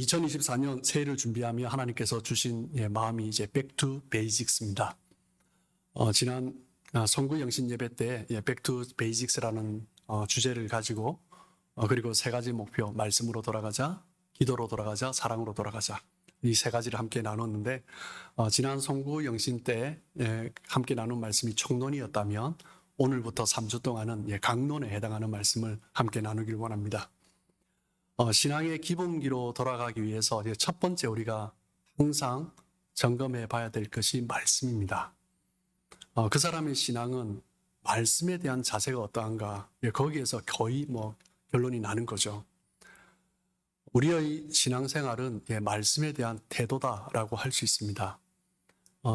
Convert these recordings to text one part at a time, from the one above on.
2024년 새해를 준비하며 하나님께서 주신 마음이 이제 Back to Basics입니다. 지난 성구 영신 예배 때 Back to Basics라는 주제를 가지고 그리고 세 가지 목표, 말씀으로 돌아가자, 기도로 돌아가자, 사랑으로 돌아가자, 이 세 가지를 함께 나눴는데 지난 성구 영신 때 함께 나눈 말씀이 총론이었다면 오늘부터 3주 동안은 강론에 해당하는 말씀을 함께 나누길 원합니다. 신앙의 기본기로 돌아가기 위해서 첫 번째 우리가 항상 점검해 봐야 될 것이 말씀입니다. 그 사람의 신앙은 말씀에 대한 자세가 어떠한가, 거기에서 거의 결론이 나는 거죠. 우리의 신앙생활은 말씀에 대한 태도다라고 할 수 있습니다.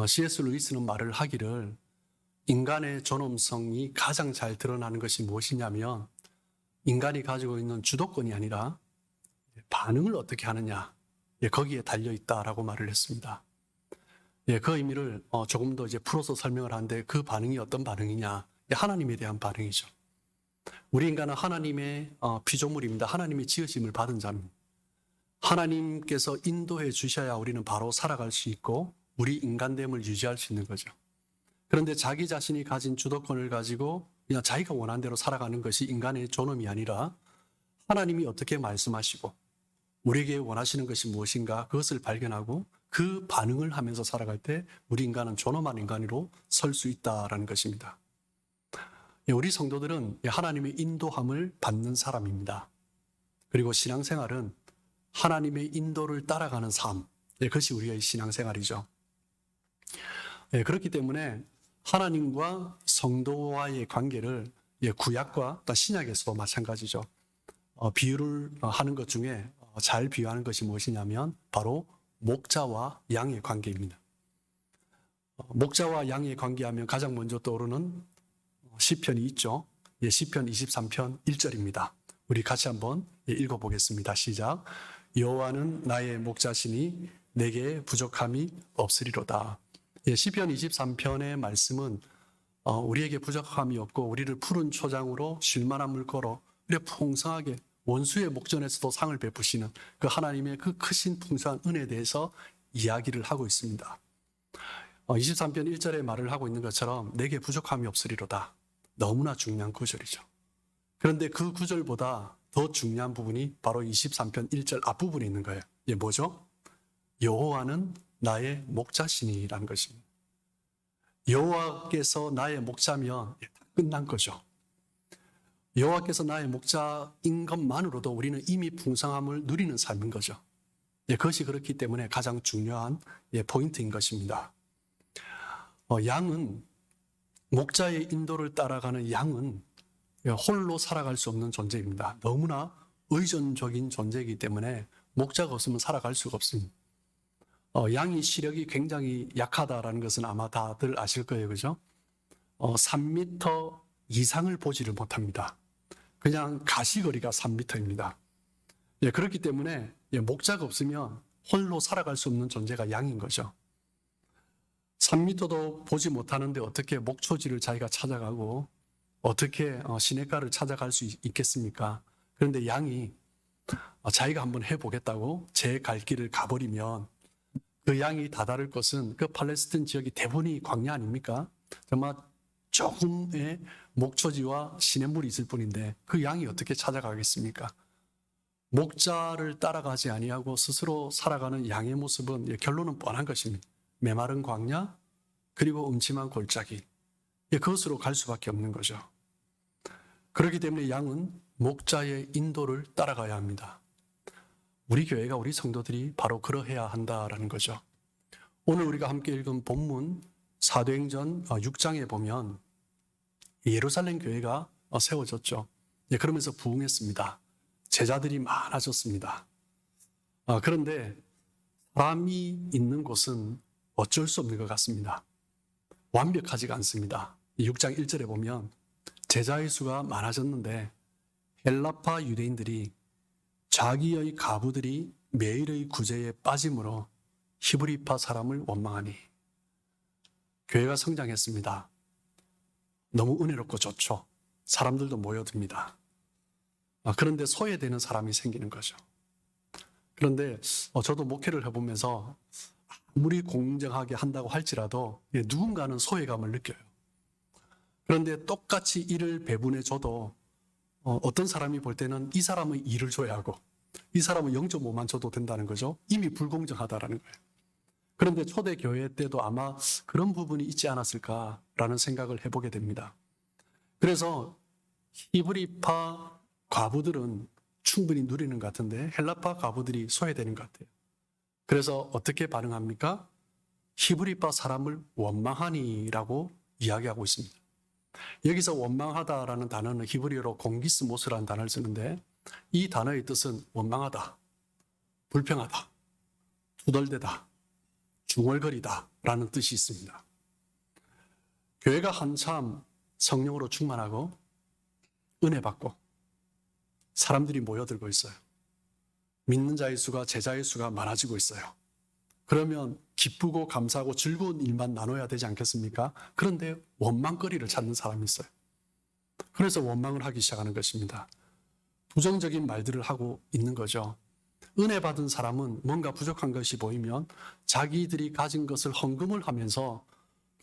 C.S. 루이스는 말을 하기를 인간의 존엄성이 가장 잘 드러나는 것이 무엇이냐면 인간이 가지고 있는 주도권이 아니라 반응을 어떻게 하느냐, 거기에 달려있다라고 말을 했습니다. 그 의미를 조금 더 풀어서 설명을 하는데 그 반응이 어떤 반응이냐, 하나님에 대한 반응이죠. 우리 인간은 하나님의 피조물입니다. 하나님의 지으심을 받은 자입니다. 하나님께서 인도해 주셔야 우리는 바로 살아갈 수 있고 우리 인간됨을 유지할 수 있는 거죠. 그런데 자기 자신이 가진 주도권을 가지고 그냥 자기가 원하는 대로 살아가는 것이 인간의 존엄이 아니라 하나님이 어떻게 말씀하시고 우리에게 원하시는 것이 무엇인가 그것을 발견하고 그 반응을 하면서 살아갈 때 우리 인간은 존엄한 인간으로 설 수 있다는 것입니다. 우리 성도들은 하나님의 인도함을 받는 사람입니다. 그리고 신앙생활은 하나님의 인도를 따라가는 삶, 그것이 우리의 신앙생활이죠. 그렇기 때문에 하나님과 성도와의 관계를 구약과 또 신약에서도 마찬가지죠. 비유를 하는 것 중에 잘 비유하는 것이 무엇이냐면 바로 목자와 양의 관계입니다. 목자와 양의 관계하면 가장 먼저 떠오르는 시편이 있죠. 시편 23편 1절입니다. 우리 같이 한번 읽어보겠습니다. 시작. 여호와는 나의 목자시니 내게 부족함이 없으리로다. 시편 23편의 말씀은 우리에게 부족함이 없고 우리를 푸른 초장으로 쉴만한 물거로 풍성하게 원수의 목전에서도 상을 베푸시는 그 하나님의 그 크신 풍성한 은혜에 대해서 이야기를 하고 있습니다. 23편 1절에 말을 하고 있는 것처럼 내게 부족함이 없으리로다. 너무나 중요한 구절이죠. 그런데 그 구절보다 더 중요한 부분이 바로 23편 1절 앞부분에 있는 거예요. 이게 뭐죠? 여호와는 나의 목자시니라는 것입니다. 여호와께서 나의 목자면 끝난 거죠. 여호와께서 나의 목자인 것만으로도 우리는 이미 풍성함을 누리는 삶인 거죠. 그것이 그렇기 때문에 가장 중요한 포인트인 것입니다. 양은 목자의 인도를 따라가는 양은 홀로 살아갈 수 없는 존재입니다. 너무나 의존적인 존재이기 때문에 목자가 없으면 살아갈 수가 없습니다. 양이 시력이 굉장히 약하다라는 것은 아마 다들 아실 거예요. 그죠? 3m 이상을 보지를 못합니다. 그냥 가시거리가 3m입니다. 그렇기 때문에 목자가 없으면 홀로 살아갈 수 없는 존재가 양인 거죠. 3m도 보지 못하는데 어떻게 목초지를 자기가 찾아가고 어떻게 시냇가를 찾아갈 수 있겠습니까? 그런데 양이 자기가 한번 해보겠다고 제 갈 길을 가버리면 그 양이 다다를 곳은 그 팔레스틴 지역이 대부분이 광야 아닙니까? 정말 조금의 목초지와 시냇물이 있을 뿐인데 그 양이 어떻게 찾아가겠습니까? 목자를 따라가지 아니하고 스스로 살아가는 양의 모습은 결론은 뻔한 것입니다. 메마른 광야 그리고 음침한 골짜기, 그것으로 갈 수밖에 없는 거죠. 그렇기 때문에 양은 목자의 인도를 따라가야 합니다. 우리 교회가 우리 성도들이 바로 그러해야 한다라는 거죠. 오늘 우리가 함께 읽은 본문 사도행전 6장에 보면 예루살렘 교회가 세워졌죠. 그러면서 부흥했습니다. 제자들이 많아졌습니다. 그런데 사람이 있는 곳은 어쩔 수 없는 것 같습니다. 완벽하지가 않습니다. 6장 1절에 보면 제자의 수가 많아졌는데 헬라파 유대인들이 자기의 가부들이 매일의 구제에 빠짐으로 히브리파 사람을 원망하니 교회가 성장했습니다. 너무 은혜롭고 좋죠. 사람들도 모여듭니다. 그런데 소외되는 사람이 생기는 거죠. 그런데 저도 목회를 해보면서 아무리 공정하게 한다고 할지라도 누군가는 소외감을 느껴요. 그런데 똑같이 일을 배분해 줘도 어떤 사람이 볼 때는 이 사람은 일을 줘야 하고 이 사람은 0.5만 줘도 된다는 거죠. 이미 불공정하다라는 거예요. 그런데 초대교회 때도 아마 그런 부분이 있지 않았을까라는 생각을 해보게 됩니다. 그래서 히브리파 과부들은 충분히 누리는 것 같은데 헬라파 과부들이 소외되는 것 같아요. 그래서 어떻게 반응합니까? 히브리파 사람을 원망하니라고 이야기하고 있습니다. 여기서 원망하다라는 단어는 히브리어로 공기스모스라는 단어를 쓰는데 이 단어의 뜻은 원망하다, 불평하다, 투덜대다, 중얼거리다 라는 뜻이 있습니다. 교회가 한참 성령으로 충만하고 은혜 받고 사람들이 모여들고 있어요. 믿는 자의 수가 제자의 수가 많아지고 있어요. 그러면 기쁘고 감사하고 즐거운 일만 나눠야 되지 않겠습니까? 그런데 원망거리를 찾는 사람이 있어요. 그래서 원망을 하기 시작하는 것입니다. 부정적인 말들을 하고 있는 거죠. 은혜 받은 사람은 뭔가 부족한 것이 보이면 자기들이 가진 것을 헌금을 하면서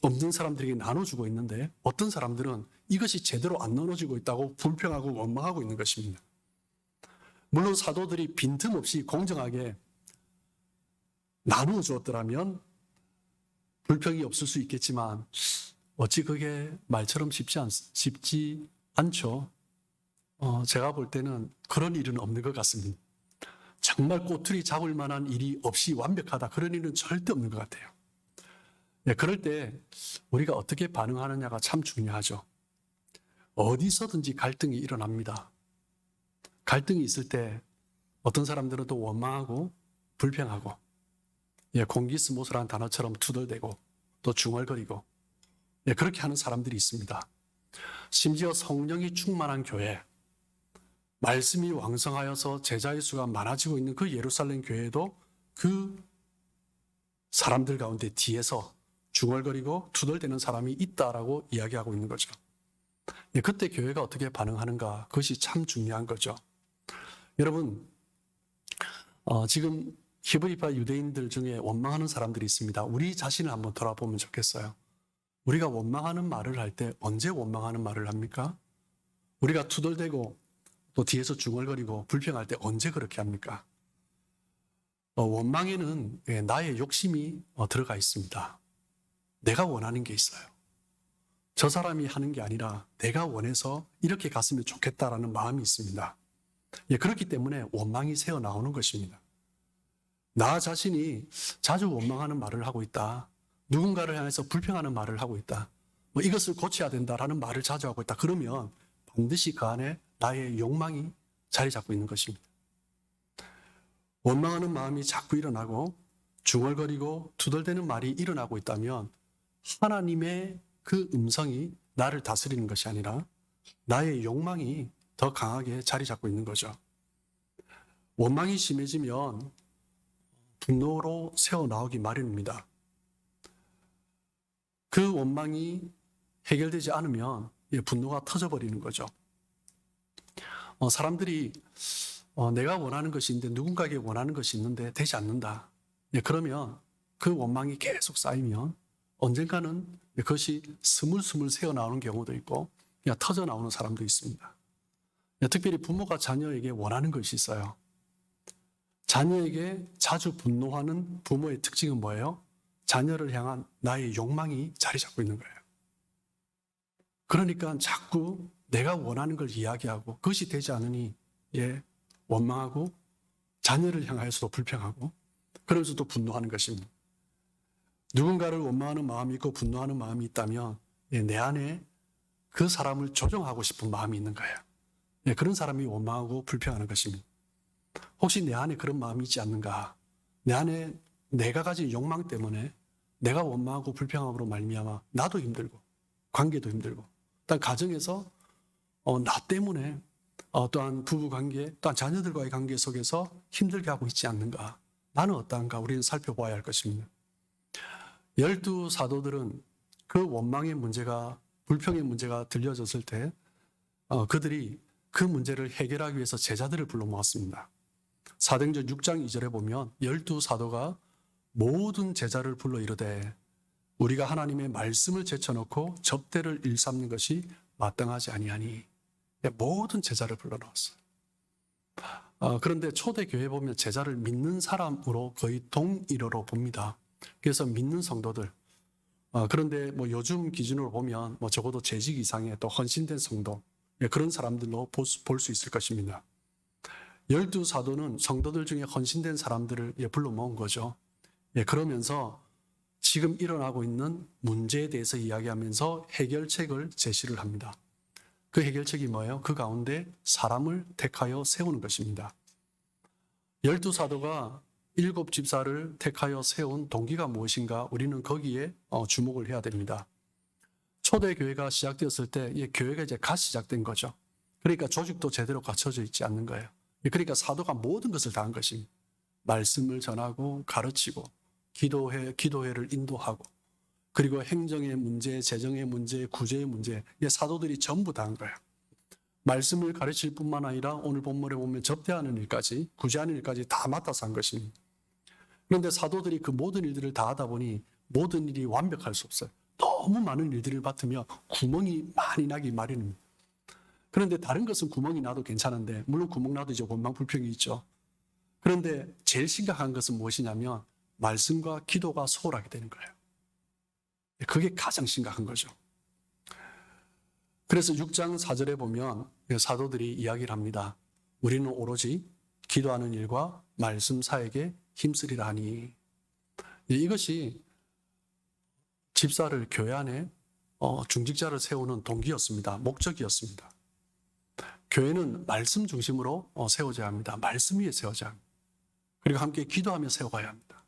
없는 사람들에게 나눠주고 있는데 어떤 사람들은 이것이 제대로 안 나눠지고 있다고 불평하고 원망하고 있는 것입니다. 물론 사도들이 빈틈없이 공정하게 나누어 주었더라면 불평이 없을 수 있겠지만 어찌 그게 말처럼 쉽지 않죠. 제가 볼 때는 그런 일은 없는 것 같습니다. 정말 꼬투리 잡을 만한 일이 없이 완벽하다 그런 일은 절대 없는 것 같아요. 네, 그럴 때 우리가 어떻게 반응하느냐가 참 중요하죠. 어디서든지 갈등이 일어납니다. 갈등이 있을 때 어떤 사람들은 또 원망하고 불평하고 공기스모스라는 단어처럼 투덜대고 또 중얼거리고 그렇게 하는 사람들이 있습니다. 심지어 성령이 충만한 교회, 말씀이 왕성하여서 제자의 수가 많아지고 있는 그 예루살렘 교회도 그 사람들 가운데 뒤에서 중얼거리고 투덜대는 사람이 있다라고 이야기하고 있는 거죠. 그때 교회가 어떻게 반응하는가, 그것이 참 중요한 거죠. 여러분, 지금 히브리파 유대인들 중에 원망하는 사람들이 있습니다. 우리 자신을 한번 돌아보면 좋겠어요. 우리가 원망하는 말을 할 때 언제 원망하는 말을 합니까? 우리가 투덜대고 또 뒤에서 중얼거리고 불평할 때 언제 그렇게 합니까? 원망에는 나의 욕심이 들어가 있습니다. 내가 원하는 게 있어요. 저 사람이 하는 게 아니라 내가 원해서 이렇게 갔으면 좋겠다라는 마음이 있습니다. 그렇기 때문에 원망이 새어나오는 것입니다. 나 자신이 자주 원망하는 말을 하고 있다. 누군가를 향해서 불평하는 말을 하고 있다. 이것을 고쳐야 된다라는 말을 자주 하고 있다. 그러면 반드시 그 안에 나의 욕망이 자리 잡고 있는 것입니다. 원망하는 마음이 자꾸 일어나고 중얼거리고 투덜대는 말이 일어나고 있다면 하나님의 그 음성이 나를 다스리는 것이 아니라 나의 욕망이 더 강하게 자리 잡고 있는 거죠. 원망이 심해지면 분노로 새어나오기 마련입니다. 그 원망이 해결되지 않으면 분노가 터져버리는 거죠. 사람들이 내가 원하는 것이 있는데 누군가에게 원하는 것이 있는데 되지 않는다. 그러면 그 원망이 계속 쌓이면 언젠가는 그것이 스물스물 새어나오는 경우도 있고 그냥 터져나오는 사람도 있습니다. 특별히 부모가 자녀에게 원하는 것이 있어요. 자녀에게 자주 분노하는 부모의 특징은 뭐예요? 자녀를 향한 나의 욕망이 자리 잡고 있는 거예요. 그러니까 자꾸 내가 원하는 걸 이야기하고 그것이 되지 않으니 원망하고 자녀를 향하여서도 불평하고 그러면서 또 분노하는 것입니다. 누군가를 원망하는 마음이 있고 분노하는 마음이 있다면 내 안에 그 사람을 조정하고 싶은 마음이 있는 거예요. 그런 사람이 원망하고 불평하는 것입니다. 혹시 내 안에 그런 마음이 있지 않는가? 내 안에 내가 가진 욕망 때문에 내가 원망하고 불평함으로 말미암아 나도 힘들고 관계도 힘들고 또한 가정에서 나 때문에 또한 부부관계 또한 자녀들과의 관계 속에서 힘들게 하고 있지 않는가? 나는 어떠한가? 우리는 살펴봐야 할 것입니다. 12 사도들은 그 원망의 문제가 불평의 문제가 들려졌을 때 그들이 그 문제를 해결하기 위해서 제자들을 불러 모았습니다. 사도행전 6장 2절에 보면 12사도가 모든 제자를 불러 이르되 우리가 하나님의 말씀을 제쳐놓고 접대를 일삼는 것이 마땅하지 아니하니. 모든 제자를 불러넣었어요. 그런데 초대교회 보면 제자를 믿는 사람으로 거의 동일어로 봅니다. 그래서 믿는 성도들, 그런데 뭐 요즘 기준으로 보면 뭐 적어도 재직 이상의 또 헌신된 성도, 그런 사람들로 볼 수 있을 것입니다. 12사도는 성도들 중에 헌신된 사람들을 불러 모은 거죠. 그러면서 지금 일어나고 있는 문제에 대해서 이야기하면서 해결책을 제시를 합니다. 그 해결책이 뭐예요? 그 가운데 사람을 택하여 세우는 것입니다. 12사도가 7집사를 택하여 세운 동기가 무엇인가? 우리는 거기에 주목을 해야 됩니다. 초대교회가 시작되었을 때 교회가 이제 갓 시작된 거죠. 그러니까 조직도 제대로 갖춰져 있지 않는 거예요. 그러니까 사도가 모든 것을 다 한 것입니다. 말씀을 전하고 가르치고 기도회를 인도하고 그리고 행정의 문제, 재정의 문제, 구제의 문제, 사도들이 전부 다 한 거예요. 말씀을 가르칠 뿐만 아니라 오늘 본문에 보면 접대하는 일까지, 구제하는 일까지 다 맡아서 한 것입니다. 그런데 사도들이 그 모든 일들을 다 하다 보니 모든 일이 완벽할 수 없어요. 너무 많은 일들을 맡으며 구멍이 많이 나기 마련입니다. 그런데 다른 것은 구멍이 나도 괜찮은데, 물론 구멍 나도 이제 원망불평이 있죠. 그런데 제일 심각한 것은 무엇이냐면 말씀과 기도가 소홀하게 되는 거예요. 그게 가장 심각한 거죠. 그래서 6장 4절에 보면 사도들이 이야기를 합니다. 우리는 오로지 기도하는 일과 말씀 사역에 힘쓰리라 하니. 이것이 집사를 교회 안에 중직자를 세우는 동기였습니다. 목적이었습니다. 교회는 말씀 중심으로 세워져야 합니다. 말씀 위에 세워져야 합니다. 그리고 함께 기도하며 세워가야 합니다.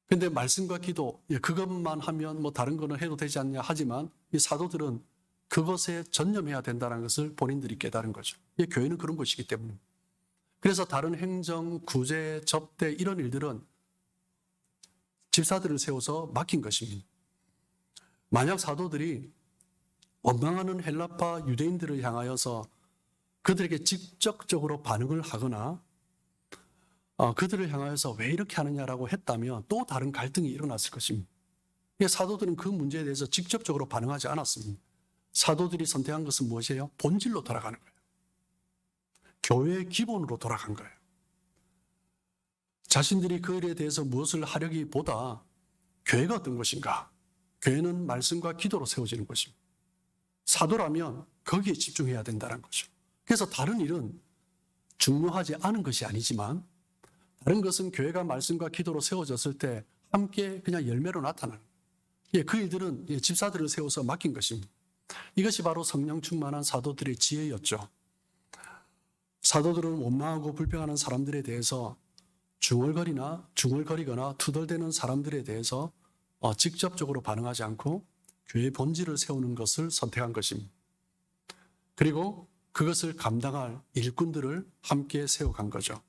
그런데 말씀과 기도, 그것만 하면 뭐 다른 거는 해도 되지 않냐 하지만 이 사도들은 그것에 전념해야 된다는 것을 본인들이 깨달은 거죠. 교회는 그런 것이기 때문에. 그래서 다른 행정, 구제, 접대 이런 일들은 집사들을 세워서 맡긴 것입니다. 만약 사도들이 원망하는 헬라파 유대인들을 향하여서 그들에게 직접적으로 반응을 하거나 그들을 향하여서 왜 이렇게 하느냐라고 했다면 또 다른 갈등이 일어났을 것입니다. 사도들은 그 문제에 대해서 직접적으로 반응하지 않았습니다. 사도들이 선택한 것은 무엇이에요? 본질로 돌아가는 거예요. 교회의 기본으로 돌아간 거예요. 자신들이 그 일에 대해서 무엇을 하려기보다 교회가 어떤 것인가? 교회는 말씀과 기도로 세워지는 것입니다. 사도라면 거기에 집중해야 된다는 거죠. 그래서 다른 일은 중요하지 않은 것이 아니지만 다른 것은 교회가 말씀과 기도로 세워졌을 때 함께 그냥 열매로 나타나는 거예요. 그 일들은 집사들을 세워서 맡긴 것입니다. 이것이 바로 성령 충만한 사도들의 지혜였죠. 사도들은 원망하고 불평하는 사람들에 대해서 중얼거리거나 투덜대는 사람들에 대해서 직접적으로 반응하지 않고 교회의 본질을 세우는 것을 선택한 것입니다. 그리고 그것을 감당할 일꾼들을 함께 세워간 거죠.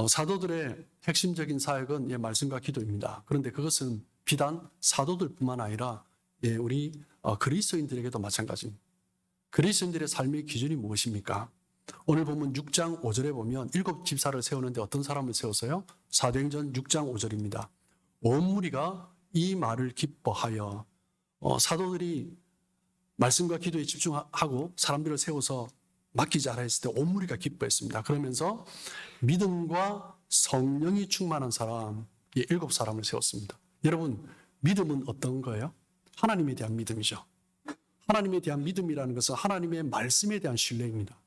사도들의 핵심적인 사역은 말씀과 기도입니다. 그런데 그것은 비단 사도들뿐만 아니라 우리 그리스도인들에게도 마찬가지입니다. 그리스도인들의 삶의 기준이 무엇입니까? 오늘 보면 6장 5절에 보면 7집사를 세우는데 어떤 사람을 세웠어요? 사도행전 6장 5절입니다. 온 무리가 이 말을 기뻐하여 사도들이 말씀과 기도에 집중하고 사람들을 세워서 맡기자 했을 때 온 무리가 기뻐했습니다. 그러면서 믿음과 성령이 충만한 사람 7사람을 세웠습니다. 여러분, 믿음은 어떤 거예요? 하나님에 대한 믿음이죠. 하나님에 대한 믿음이라는 것은 하나님의 말씀에 대한 신뢰입니다.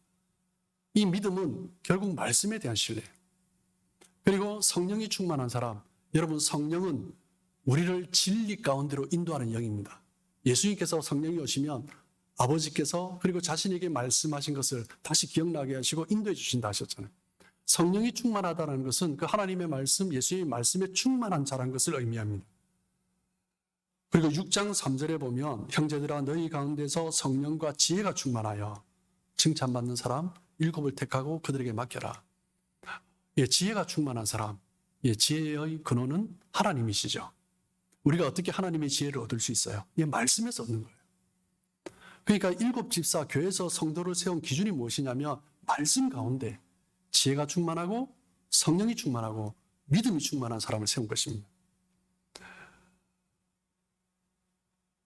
이 믿음은 결국 말씀에 대한 신뢰예요. 그리고 성령이 충만한 사람, 여러분, 성령은 우리를 진리 가운데로 인도하는 영입니다. 예수님께서 성령이 오시면 아버지께서 그리고 자신에게 말씀하신 것을 다시 기억나게 하시고 인도해 주신다 하셨잖아요. 성령이 충만하다는 것은 그 하나님의 말씀, 예수님의 말씀에 충만한 자라는 것을 의미합니다. 그리고 6장 3절에 보면 형제들아 너희 가운데서 성령과 지혜가 충만하여 칭찬받는 사람 7을 택하고 그들에게 맡겨라. 지혜가 충만한 사람, 지혜의 근원은 하나님이시죠. 우리가 어떻게 하나님의 지혜를 얻을 수 있어요? 말씀에서 얻는 거예요. 그러니까 7집사 교회에서 성도를 세운 기준이 무엇이냐면 말씀 가운데 지혜가 충만하고 성령이 충만하고 믿음이 충만한 사람을 세운 것입니다.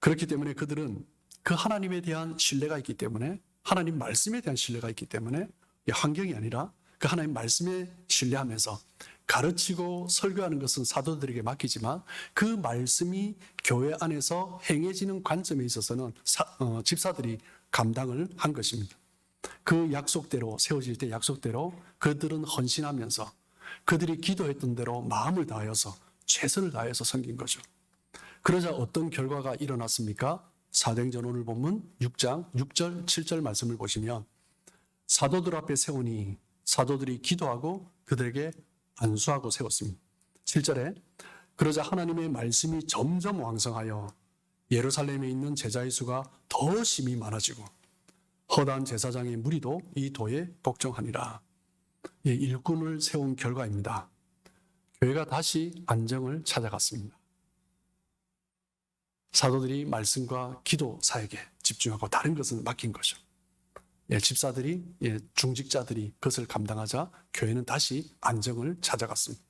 그렇기 때문에 그들은 그 하나님에 대한 신뢰가 있기 때문에, 하나님 말씀에 대한 신뢰가 있기 때문에, 환경이 아니라 그 하나님 말씀에 신뢰하면서 가르치고 설교하는 것은 사도들에게 맡기지만 그 말씀이 교회 안에서 행해지는 관점에 있어서는 집사들이 감당을 한 것입니다. 그 약속대로, 세워질 때 약속대로 그들은 헌신하면서 그들이 기도했던 대로 마음을 다하여서 최선을 다해서 섬긴 거죠. 그러자 어떤 결과가 일어났습니까? 사도행전 오늘 본문 6장 6절 7절 말씀을 보시면 사도들 앞에 세우니 사도들이 기도하고 그들에게 안수하고 세웠습니다. 7절에 그러자 하나님의 말씀이 점점 왕성하여 예루살렘에 있는 제자의 수가 더 심히 많아지고 허다한 제사장의 무리도 이 도에 복종하니라. 일꾼을 세운 결과입니다. 교회가 다시 안정을 찾아갔습니다. 사도들이 말씀과 기도 사역에 집중하고 다른 것은 맡긴 거죠. 집사들이, 중직자들이 그것을 감당하자 교회는 다시 안정을 찾아갔습니다.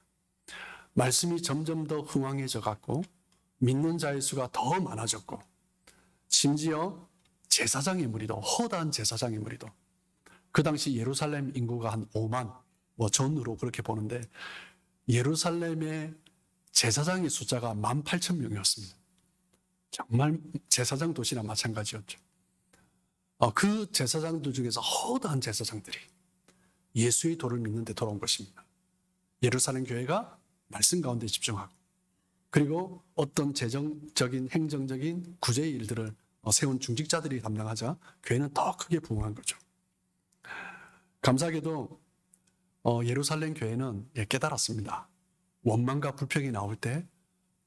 말씀이 점점 더 흥황해져 갔고 믿는 자의 수가 더 많아졌고 심지어 제사장의 무리도, 허다한 제사장의 무리도, 그 당시 예루살렘 인구가 한 5만, 전으로 그렇게 보는데 예루살렘의 제사장의 숫자가 18,000명이었습니다. 정말 제사장 도시나 마찬가지였죠. 그 제사장들 중에서 허다한 제사장들이 예수의 도를 믿는 데 돌아온 것입니다. 예루살렘 교회가 말씀 가운데 집중하고 그리고 어떤 재정적인 행정적인 구제의 일들을 세운 중직자들이 담당하자 교회는 더 크게 부흥한 거죠. 감사하게도 예루살렘 교회는 깨달았습니다. 원망과 불평이 나올 때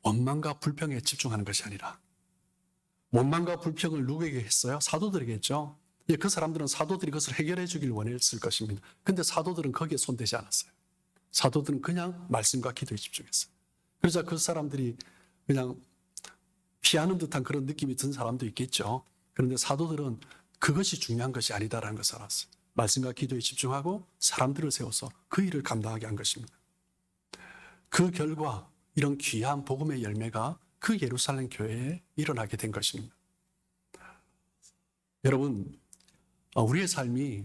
원망과 불평에 집중하는 것이 아니라 원망과 불평을 누구에게 했어요? 사도들에게 했죠. 그 사람들은 사도들이 그것을 해결해 주길 원했을 것입니다. 근데 사도들은 거기에 손대지 않았어요. 사도들은 그냥 말씀과 기도에 집중했어요. 그러자 그 사람들이 그냥 피하는 듯한 그런 느낌이 든 사람도 있겠죠. 그런데 사도들은 그것이 중요한 것이 아니다라는 것을 알았어요. 말씀과 기도에 집중하고 사람들을 세워서 그 일을 감당하게 한 것입니다. 그 결과 이런 귀한 복음의 열매가 그 예루살렘 교회에 일어나게 된 것입니다. 여러분, 우리의 삶이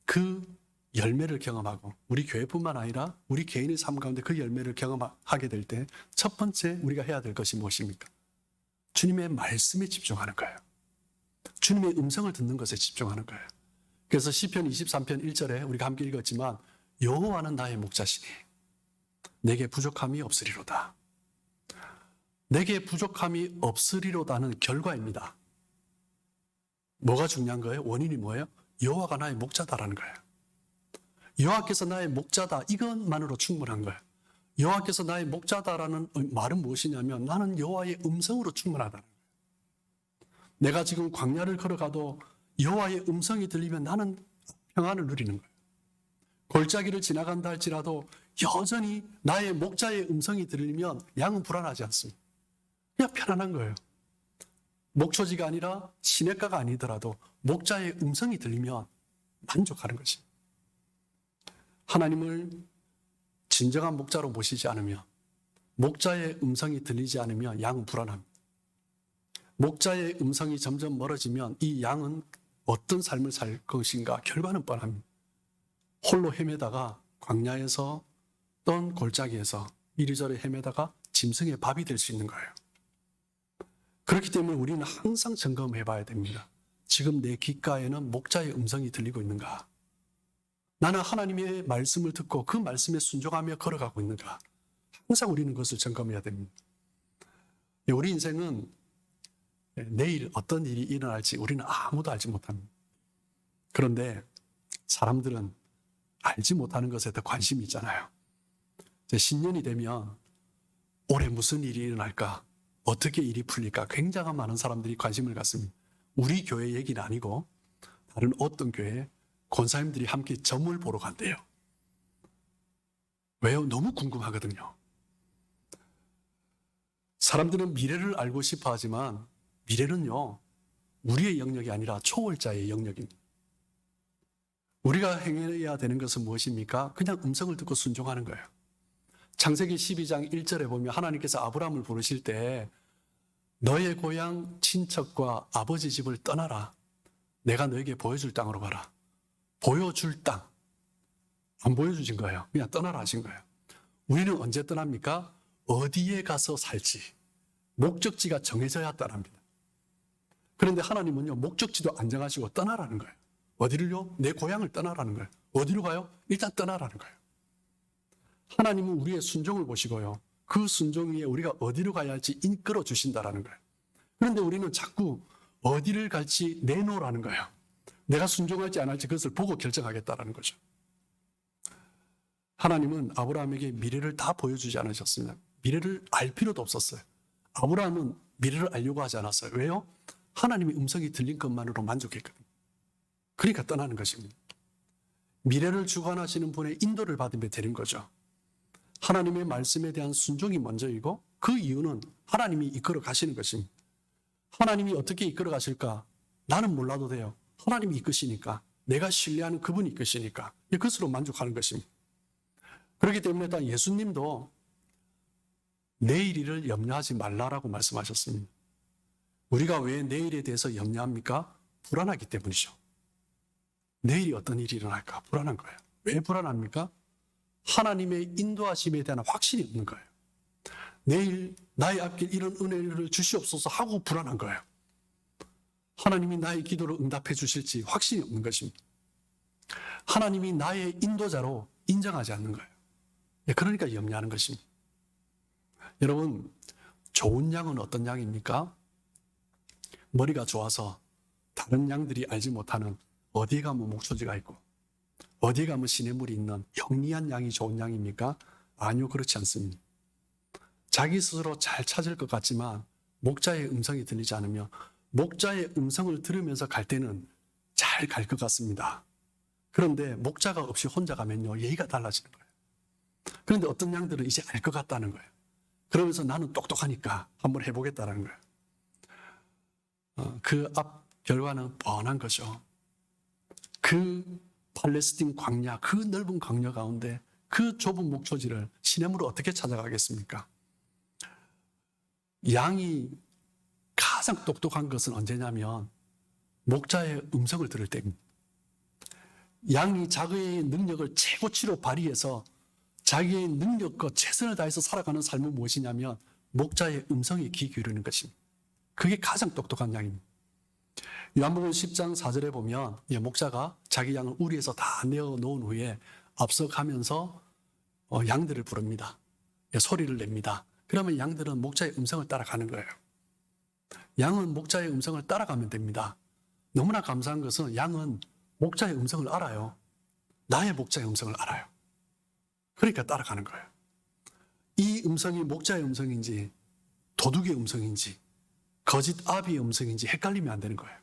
그 열매를 경험하고 우리 교회뿐만 아니라 우리 개인의 삶 가운데 그 열매를 경험하게 될 때 첫 번째 우리가 해야 될 것이 무엇입니까? 주님의 말씀에 집중하는 거예요. 주님의 음성을 듣는 것에 집중하는 거예요. 그래서 시편 23편 1절에 우리가 함께 읽었지만 여호와는 나의 목자시니 내게 부족함이 없으리로다. 내게 부족함이 없으리로다는 결과입니다. 뭐가 중요한 거예요? 원인이 뭐예요? 여호와가 나의 목자다라는 거예요. 여호와께서 나의 목자다, 이것만으로 충분한 거예요. 여호와께서 나의 목자다라는 말은 무엇이냐면 나는 여호와의 음성으로 충분하다는 거예요. 내가 지금 광야를 걸어가도 여호와의 음성이 들리면 나는 평안을 누리는 거예요. 골짜기를 지나간다 할지라도 여전히 나의 목자의 음성이 들리면 양은 불안하지 않습니다. 그냥 편안한 거예요. 목초지가 아니라 시냇가가 아니더라도 목자의 음성이 들리면 만족하는 것입니다. 하나님을 진정한 목자로 모시지 않으면, 목자의 음성이 들리지 않으면 양은 불안합니다. 목자의 음성이 점점 멀어지면 이 양은 어떤 삶을 살 것인가 결과는 뻔합니다. 홀로 헤매다가 광야에서 떤 골짜기에서 이리저리 헤매다가 짐승의 밥이 될 수 있는 거예요. 그렇기 때문에 우리는 항상 점검해 봐야 됩니다. 지금 내 귓가에는 목자의 음성이 들리고 있는가? 나는 하나님의 말씀을 듣고 그 말씀에 순종하며 걸어가고 있는가? 항상 우리는 그것을 점검해야 됩니다. 우리 인생은 내일 어떤 일이 일어날지 우리는 아무도 알지 못합니다. 그런데 사람들은 알지 못하는 것에 더 관심이 있잖아요. 신년이 되면 올해 무슨 일이 일어날까? 어떻게 일이 풀릴까? 굉장히 많은 사람들이 관심을 갖습니다. 우리 교회 얘기는 아니고 다른 어떤 교회에 권사님들이 함께 점을 보러 간대요. 왜요? 너무 궁금하거든요. 사람들은 미래를 알고 싶어 하지만 미래는요, 우리의 영역이 아니라 초월자의 영역입니다. 우리가 행해야 되는 것은 무엇입니까? 그냥 음성을 듣고 순종하는 거예요. 창세기 12장 1절에 보면 하나님께서 아브라함을 부르실 때 너의 고향 친척과 아버지 집을 떠나라. 내가 너에게 보여줄 땅으로 가라. 보여줄 땅. 안 보여주신 거예요. 그냥 떠나라 하신 거예요. 우리는 언제 떠납니까? 어디에 가서 살지. 목적지가 정해져야 떠납니다. 그런데 하나님은요, 목적지도 안 정하시고 떠나라는 거예요. 어디를요? 내 고향을 떠나라는 거예요. 어디로 가요? 일단 떠나라는 거예요. 하나님은 우리의 순종을 보시고요. 그 순종 위에 우리가 어디로 가야 할지 이끌어 주신다라는 거예요. 그런데 우리는 자꾸 어디를 갈지 내놓으라는 거예요. 내가 순종할지 안 할지 그것을 보고 결정하겠다라는 거죠. 하나님은 아브라함에게 미래를 다 보여주지 않으셨습니다. 미래를 알 필요도 없었어요. 아브라함은 미래를 알려고 하지 않았어요. 왜요? 하나님의 음성이 들린 것만으로 만족했거든요. 그러니까 떠나는 것입니다. 미래를 주관하시는 분의 인도를 받으며 되는 거죠. 하나님의 말씀에 대한 순종이 먼저이고 그 이유는 하나님이 이끌어 가시는 것입니다. 하나님이 어떻게 이끌어 가실까? 나는 몰라도 돼요. 하나님이 이끄시니까, 내가 신뢰하는 그분이 이끄시니까 그것으로 만족하는 것입니다. 그렇기 때문에 또 예수님도 내일 일을 염려하지 말라라고 말씀하셨습니다. 우리가 왜 내일에 대해서 염려합니까? 불안하기 때문이죠. 내일이 어떤 일이 일어날까? 불안한 거예요. 왜 불안합니까? 하나님의 인도하심에 대한 확신이 없는 거예요. 내일 나의 앞길 이런 은혜를 주시옵소서 하고 불안한 거예요. 하나님이 나의 기도를 응답해 주실지 확신이 없는 것입니다. 하나님이 나의 인도자로 인정하지 않는 거예요. 그러니까 염려하는 것입니다. 여러분, 좋은 양은 어떤 양입니까? 머리가 좋아서 다른 양들이 알지 못하는 어디에 가면 목초지가 있고 어디에 가면 시냇물이 있는 영리한 양이 좋은 양입니까? 아니요, 그렇지 않습니다. 자기 스스로 잘 찾을 것 같지만 목자의 음성이 들리지 않으며 목자의 음성을 들으면서 갈 때는 잘 갈 것 같습니다. 그런데 목자가 없이 혼자 가면요, 예의가 달라지는 거예요. 그런데 어떤 양들은 이제 알 것 같다는 거예요. 그러면서 나는 똑똑하니까 한번 해보겠다는 거예요. 그 앞 결과는 뻔한 거죠. 그 팔레스틴 광야, 그 넓은 광야 가운데 그 좁은 목초지를 시냇물을 어떻게 찾아가겠습니까? 양이 가장 똑똑한 것은 언제냐면 목자의 음성을 들을 때입니다. 양이 자기의 능력을 최고치로 발휘해서 자기의 능력과 최선을 다해서 살아가는 삶은 무엇이냐면 목자의 음성에 귀 기울이는 것입니다. 그게 가장 똑똑한 양입니다. 요한복음 10장 4절에 보면 목자가 자기 양을 우리에서 다 내어놓은 후에 앞서가면서 양들을 부릅니다. 소리를 냅니다. 그러면 양들은 목자의 음성을 따라가는 거예요. 양은 목자의 음성을 따라가면 됩니다. 너무나 감사한 것은 양은 목자의 음성을 알아요. 나의 목자의 음성을 알아요. 그러니까 따라가는 거예요. 이 음성이 목자의 음성인지 도둑의 음성인지 거짓 아비의 음성인지 헷갈리면 안 되는 거예요.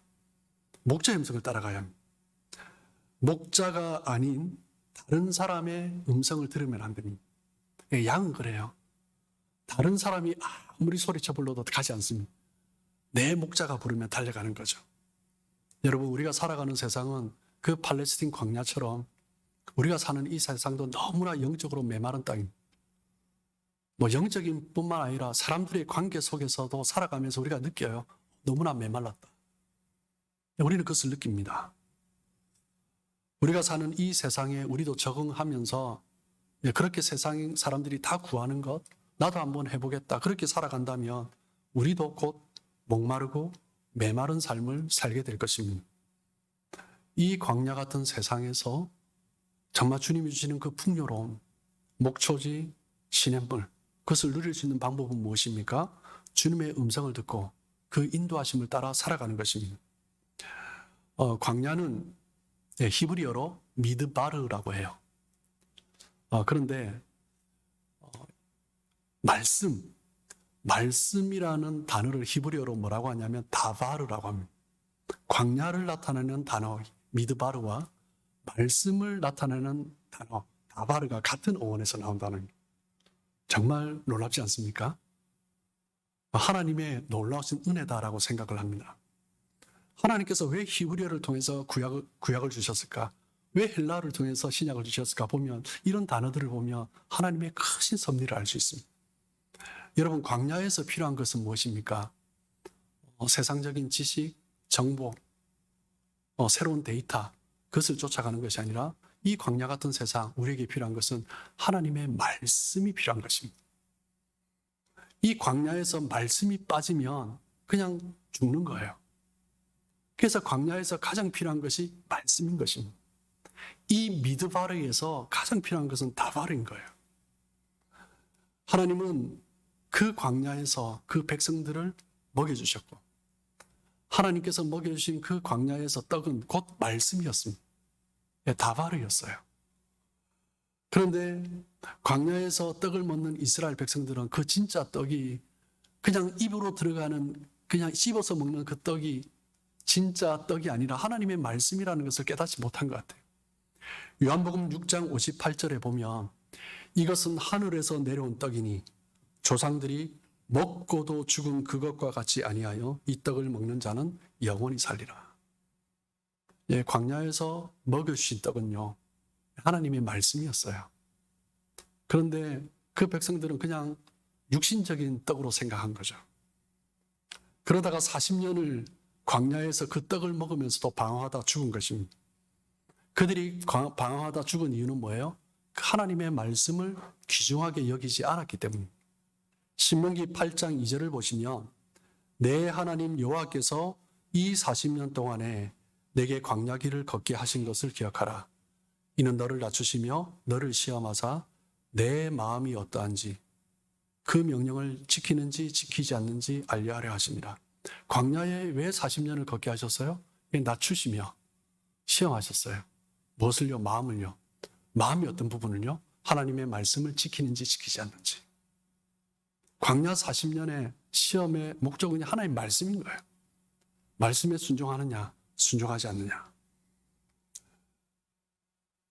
목자의 음성을 따라가야 합니다. 목자가 아닌 다른 사람의 음성을 들으면 안 됩니다. 양은 그래요. 다른 사람이 아무리 소리쳐 불러도 가지 않습니다. 내 목자가 부르면 달려가는 거죠. 여러분, 우리가 살아가는 세상은 그 팔레스틴 광야처럼 우리가 사는 이 세상도 너무나 영적으로 메마른 땅입니다. 영적인 뿐만 아니라 사람들의 관계 속에서도 살아가면서 우리가 느껴요. 너무나 메말랐다. 우리는 그것을 느낍니다. 우리가 사는 이 세상에 우리도 적응하면서 그렇게 세상 사람들이 다 구하는 것, 나도 한번 해보겠다. 그렇게 살아간다면 우리도 곧 목마르고 메마른 삶을 살게 될 것입니다. 이 광야 같은 세상에서 정말 주님이 주시는 그 풍요로운 목초지, 시냇물, 그것을 누릴 수 있는 방법은 무엇입니까? 주님의 음성을 듣고 그 인도하심을 따라 살아가는 것입니다. 광야는 히브리어로 미드바르라고 해요. 그런데 말씀이라는 단어를 히브리어로 뭐라고 하냐면 다바르라고 합니다. 광야를 나타내는 단어 미드바르와 말씀을 나타내는 단어 다바르가 같은 어원에서 나온다는 거예요. 정말 놀랍지 않습니까? 하나님의 놀라우신 은혜다라고 생각을 합니다. 하나님께서 왜 히브리어를 통해서 구약을 주셨을까? 왜 헬라어를 통해서 신약을 주셨을까 보면 이런 단어들을 보면 하나님의 크신 섭리를 알 수 있습니다. 여러분, 광야에서 필요한 것은 무엇입니까? 세상적인 지식, 정보, 새로운 데이터, 그것을 쫓아가는 것이 아니라 이 광야 같은 세상, 우리에게 필요한 것은 하나님의 말씀이 필요한 것입니다. 이 광야에서 말씀이 빠지면 그냥 죽는 거예요. 그래서 광야에서 가장 필요한 것이 말씀인 것입니다. 이 미드바르에서 가장 필요한 것은 다바르인 거예요. 하나님은 그 광야에서 그 백성들을 먹여주셨고, 하나님께서 먹여주신 그 광야에서 떡은 곧 말씀이었습니다. 다바르였어요. 그런데 광야에서 떡을 먹는 이스라엘 백성들은 그 진짜 떡이 그냥 입으로 들어가는, 그냥 씹어서 먹는 그 떡이 진짜 떡이 아니라 하나님의 말씀이라는 것을 깨닫지 못한 것 같아요. 요한복음 6장 58절에 보면 이것은 하늘에서 내려온 떡이니 조상들이 먹고도 죽은 그것과 같이 아니하여 이 떡을 먹는 자는 영원히 살리라. 광야에서 먹여주신 떡은요, 하나님의 말씀이었어요. 그런데 그 백성들은 그냥 육신적인 떡으로 생각한 거죠. 그러다가 40년을 광야에서 그 떡을 먹으면서도 방황하다 죽은 것입니다. 그들이 방황하다 죽은 이유는 뭐예요? 하나님의 말씀을 귀중하게 여기지 않았기 때문입니다. 신명기 8장 2절을 보시면 내 하나님 여호와께서 이 40년 동안에 내게 광야 길을 걷게 하신 것을 기억하라. 이는 너를 낮추시며 너를 시험하사 내 마음이 어떠한지 그 명령을 지키는지 지키지 않는지 알려하려 하십니다. 광야에 왜 40년을 걷게 하셨어요? 낮추시며 시험하셨어요. 무엇을요? 마음을요. 마음이 어떤 부분을요? 하나님의 말씀을 지키는지 지키지 않는지. 광야 40년의 시험의 목적은 하나님의 말씀인 거예요. 말씀에 순종하느냐, 순종하지 않느냐.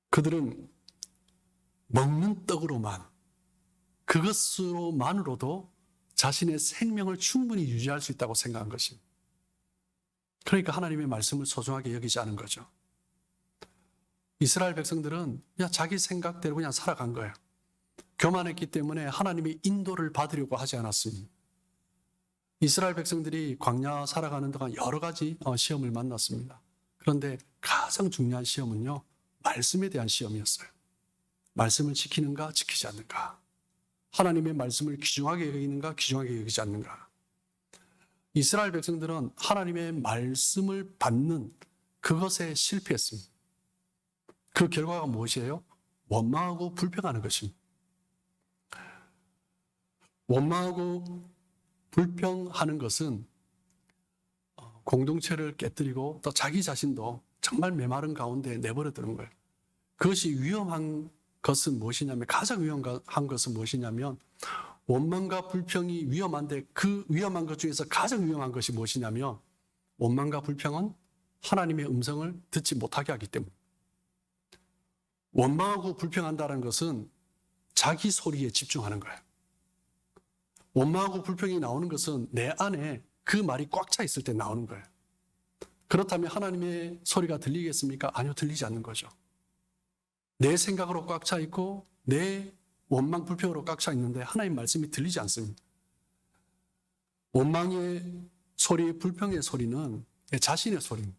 그들은 먹는 떡으로만, 그것으로만으로도 자신의 생명을 충분히 유지할 수 있다고 생각한 것입니다. 그러니까 하나님의 말씀을 소중하게 여기지 않은 거죠. 이스라엘 백성들은 그냥 자기 생각대로 그냥 살아간 거예요. 교만했기 때문에 하나님의 인도를 받으려고 하지 않았습니다. 이스라엘 백성들이 광야 살아가는 동안 여러 가지 시험을 만났습니다. 그런데 가장 중요한 시험은요, 말씀에 대한 시험이었어요. 말씀을 지키는가, 지키지 않는가. 하나님의 말씀을 귀중하게 여기는가, 귀중하게 여기지 않는가. 이스라엘 백성들은 하나님의 말씀을 받는 그것에 실패했습니다. 그 결과가 무엇이에요? 원망하고 불평하는 것입니다. 원망하고 불평하는 것은 공동체를 깨뜨리고 또 자기 자신도 정말 메마른 가운데 내버려 두는 거예요. 그것이 위험한 것은 무엇이냐면, 가장 위험한 것은 무엇이냐면, 원망과 불평이 위험한데 그 위험한 것 중에서 가장 위험한 것이 무엇이냐면, 원망과 불평은 하나님의 음성을 듣지 못하게 하기 때문입니다. 원망하고 불평한다는 것은 자기 소리에 집중하는 거예요. 원망하고 불평이 나오는 것은 내 안에 그 말이 꽉 차 있을 때 나오는 거예요. 그렇다면 하나님의 소리가 들리겠습니까? 아니요, 들리지 않는 거죠. 내 생각으로 꽉 차 있고 내 원망 불평으로 꽉 차 있는데 하나님 말씀이 들리지 않습니다. 원망의 소리, 불평의 소리는 자신의 소리입니다.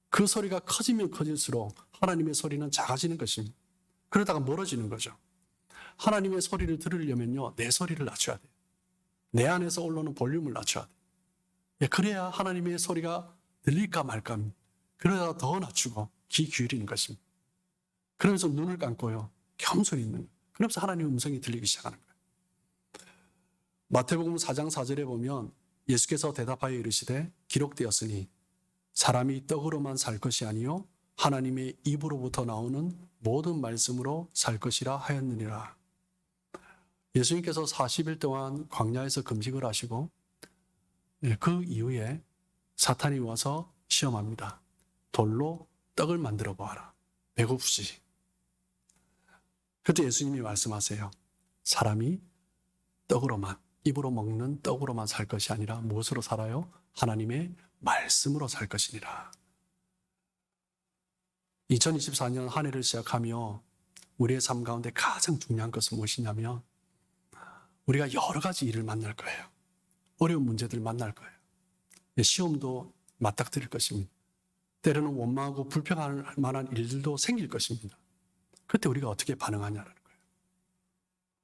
그 소리가 커지면 커질수록 하나님의 소리는 작아지는 것입니다. 그러다가 멀어지는 거죠. 하나님의 소리를 들으려면요, 내 소리를 낮춰야 돼요. 내 안에서 올라오는 볼륨을 낮춰야 돼요. 그래야 하나님의 소리가 들릴까 말까 합니다. 그러다가 더 낮추고 귀 기울이는 것입니다. 그러면서 눈을 감고요, 겸손히 있는 거예요. 그러면서 하나님의 음성이 들리기 시작하는 거예요. 마태복음 4장 4절에 보면 예수께서 대답하여 이르시되 기록되었으니 사람이 떡으로만 살 것이 아니요 하나님의 입으로부터 나오는 모든 말씀으로 살 것이라 하였느니라. 예수님께서 40일 동안 광야에서 금식을 하시고 그 이후에 사탄이 와서 시험합니다. 돌로 떡을 만들어 보아라. 배고프지. 그때 예수님이 말씀하세요. 사람이 떡으로만, 입으로 먹는 떡으로만 살 것이 아니라 무엇으로 살아요? 하나님의 말씀으로 살 것이니라. 2024년 한 해를 시작하며 우리의 삶 가운데 가장 중요한 것은 무엇이냐면 우리가 여러 가지 일을 만날 거예요. 어려운 문제들 만날 거예요. 시험도 맞닥뜨릴 것입니다. 때로는 원망하고 불평할 만한 일들도 생길 것입니다. 그때 우리가 어떻게 반응하냐는 거예요.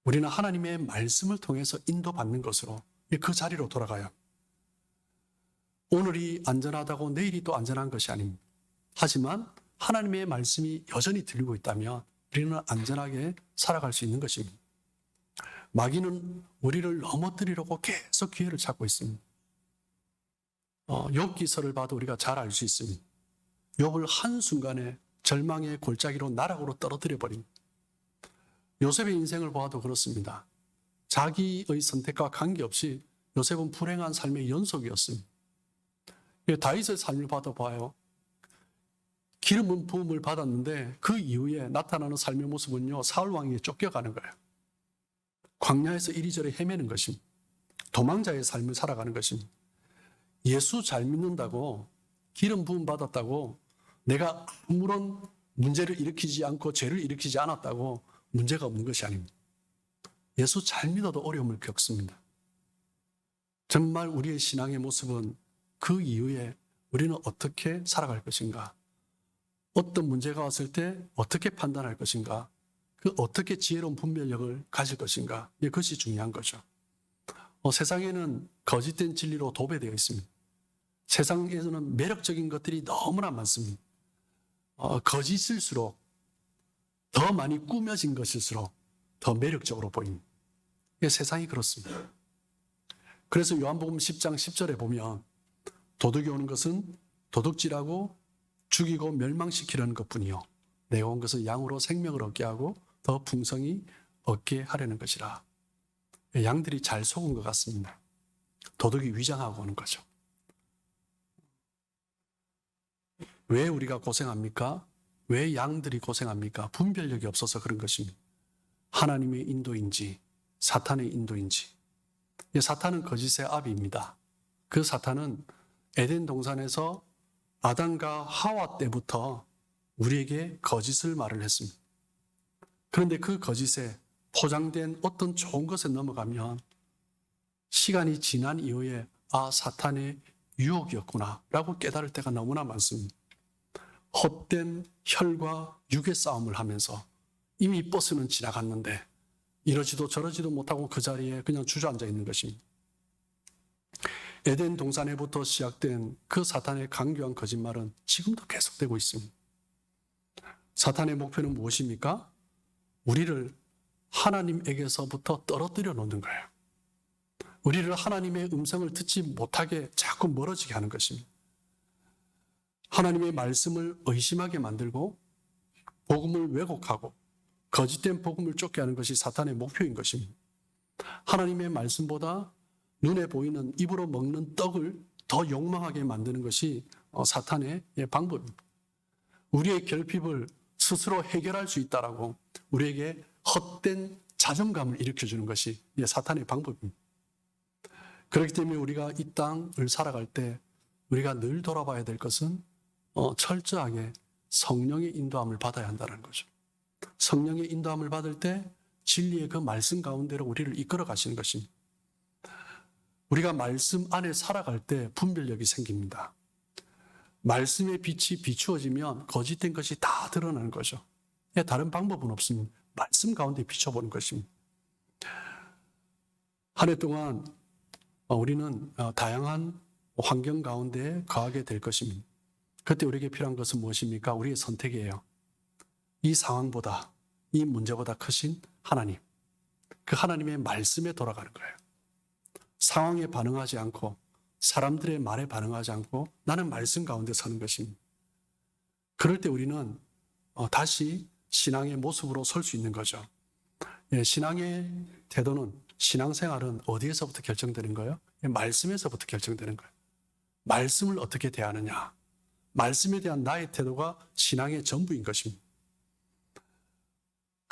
우리는 하나님의 말씀을 통해서 인도받는 것으로 그 자리로 돌아가요. 오늘이 안전하다고 내일이 또 안전한 것이 아닙니다. 하지만 하나님의 말씀이 여전히 들리고 있다면 우리는 안전하게 살아갈 수 있는 것입니다. 마귀는 우리를 넘어뜨리려고 계속 기회를 찾고 있습니다. 욥기서를 봐도 우리가 잘 알 수 있습니다. 욥을 한순간에 절망의 골짜기로 나락으로 떨어뜨려 버립니다. 요셉의 인생을 보아도 그렇습니다. 자기의 선택과 관계없이 요셉은 불행한 삶의 연속이었습니다. 다윗의 삶을 봐요. 기름 부음을 받았는데 그 이후에 나타나는 삶의 모습은요, 사울 왕에게 쫓겨가는 거예요. 광야에서 이리저리 헤매는 것입니다. 도망자의 삶을 살아가는 것입니다. 예수 잘 믿는다고, 기름 부음 받았다고, 내가 아무런 문제를 일으키지 않고 죄를 일으키지 않았다고 문제가 없는 것이 아닙니다. 예수 잘 믿어도 어려움을 겪습니다. 정말 우리의 신앙의 모습은 그 이후에 우리는 어떻게 살아갈 것인가? 어떤 문제가 왔을 때 어떻게 판단할 것인가? 그 어떻게 지혜로운 분별력을 가질 것인가? 그것이 중요한 거죠. 세상에는 거짓된 진리로 도배되어 있습니다. 세상에서는 매력적인 것들이 너무나 많습니다. 거짓일수록 더 많이 꾸며진 것일수록 더 매력적으로 보입니다. 세상이 그렇습니다. 그래서 요한복음 10장 10절에 보면 도둑이 오는 것은 도둑질하고 죽이고 멸망시키려는 것뿐이요 내가 온 것은 양으로 생명을 얻게 하고 더 풍성히 얻게 하려는 것이라. 양들이 잘 속은 것 같습니다. 도둑이 위장하고 오는 거죠. 왜 우리가 고생합니까? 왜 양들이 고생합니까? 분별력이 없어서 그런 것입니다. 하나님의 인도인지 사탄의 인도인지. 사탄은 거짓의 아비입니다. 그 사탄은 에덴 동산에서 아담과 하와 때부터 우리에게 거짓을 말을 했습니다. 그런데 그 거짓에 포장된 어떤 좋은 것에 넘어가면 시간이 지난 이후에 사탄의 유혹이었구나 라고 깨달을 때가 너무나 많습니다. 헛된 혈과 육의 싸움을 하면서 이미 버스는 지나갔는데 이러지도 저러지도 못하고 그 자리에 그냥 주저앉아 있는 것입니다. 에덴 동산에부터 시작된 그 사탄의 강교한 거짓말은 지금도 계속되고 있습니다. 사탄의 목표는 무엇입니까? 우리를 하나님에게서부터 떨어뜨려 놓는 거예요. 우리를 하나님의 음성을 듣지 못하게 자꾸 멀어지게 하는 것입니다. 하나님의 말씀을 의심하게 만들고 복음을 왜곡하고 거짓된 복음을 쫓게 하는 것이 사탄의 목표인 것입니다. 하나님의 말씀보다 눈에 보이는 입으로 먹는 떡을 더 욕망하게 만드는 것이 사탄의 방법입니다. 우리의 결핍을 스스로 해결할 수 있다라고 우리에게 헛된 자존감을 일으켜주는 것이 사탄의 방법입니다. 그렇기 때문에 우리가 이 땅을 살아갈 때 우리가 늘 돌아봐야 될 것은 철저하게 성령의 인도함을 받아야 한다는 거죠. 성령의 인도함을 받을 때 진리의 그 말씀 가운데로 우리를 이끌어 가시는 것입니다. 우리가 말씀 안에 살아갈 때 분별력이 생깁니다. 말씀의 빛이 비추어지면 거짓된 것이 다 드러나는 거죠. 다른 방법은 없습니다. 말씀 가운데 비춰보는 것입니다. 한 해 동안 우리는 다양한 환경 가운데 거하게 될 것입니다. 그때 우리에게 필요한 것은 무엇입니까? 우리의 선택이에요. 이 상황보다, 이 문제보다 크신 하나님, 그 하나님의 말씀에 돌아가는 거예요. 상황에 반응하지 않고 사람들의 말에 반응하지 않고 나는 말씀 가운데 서는 것입니다. 그럴 때 우리는 다시 신앙의 모습으로 설 수 있는 거죠. 신앙의 태도는, 신앙생활은 어디에서부터 결정되는 거예요? 말씀에서부터 결정되는 거예요. 말씀을 어떻게 대하느냐, 말씀에 대한 나의 태도가 신앙의 전부인 것입니다.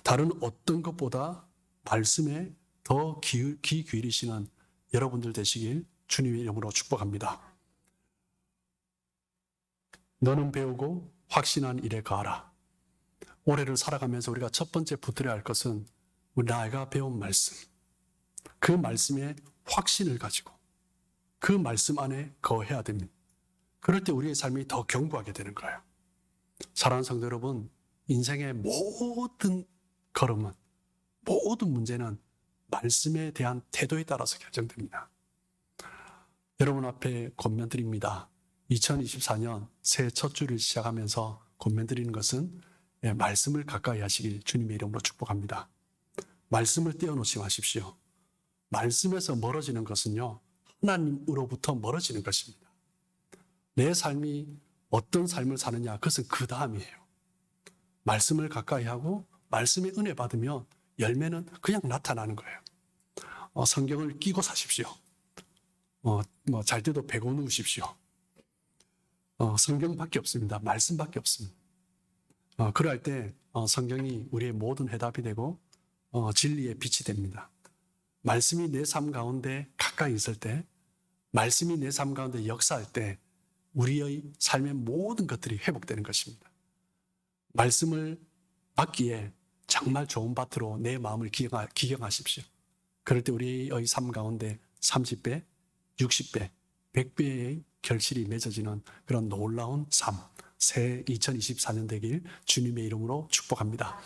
다른 어떤 것보다 말씀에 더 귀 기울이시는 여러분들 되시길 주님의 이름으로 축복합니다. 너는 배우고 확신한 일에 가라. 올해를 살아가면서 우리가 첫 번째 붙들어야 할 것은 우리 나이가 배운 말씀, 그 말씀에 확신을 가지고 그 말씀 안에 거해야 됩니다. 그럴 때 우리의 삶이 더 견고하게 되는 거예요. 사랑하는 성도 여러분, 인생의 모든 걸음은, 모든 문제는 말씀에 대한 태도에 따라서 결정됩니다. 여러분 앞에 권면드립니다. 2024년 새해 첫 주를 시작하면서 권면드리는 것은 말씀을 가까이 하시길 주님의 이름으로 축복합니다. 말씀을 떼어놓지 마십시오. 말씀에서 멀어지는 것은요, 하나님으로부터 멀어지는 것입니다. 내 삶이 어떤 삶을 사느냐, 그것은 그 다음이에요. 말씀을 가까이 하고 말씀의 은혜 받으면 열매는 그냥 나타나는 거예요. 성경을 끼고 사십시오. 잘 때도 베고 누우십시오. 성경밖에 없습니다. 말씀밖에 없습니다. 그럴 때 성경이 우리의 모든 해답이 되고 진리의 빛이 됩니다. 말씀이 내 삶 가운데 가까이 있을 때, 말씀이 내 삶 가운데 역사할 때 우리의 삶의 모든 것들이 회복되는 것입니다. 말씀을 받기에 정말 좋은 밭으로 내 마음을 기경하십시오. 그럴 때 우리의 삶 가운데 30배, 60배, 100배의 결실이 맺어지는 그런 놀라운 삶, 새 2024년 되길 주님의 이름으로 축복합니다.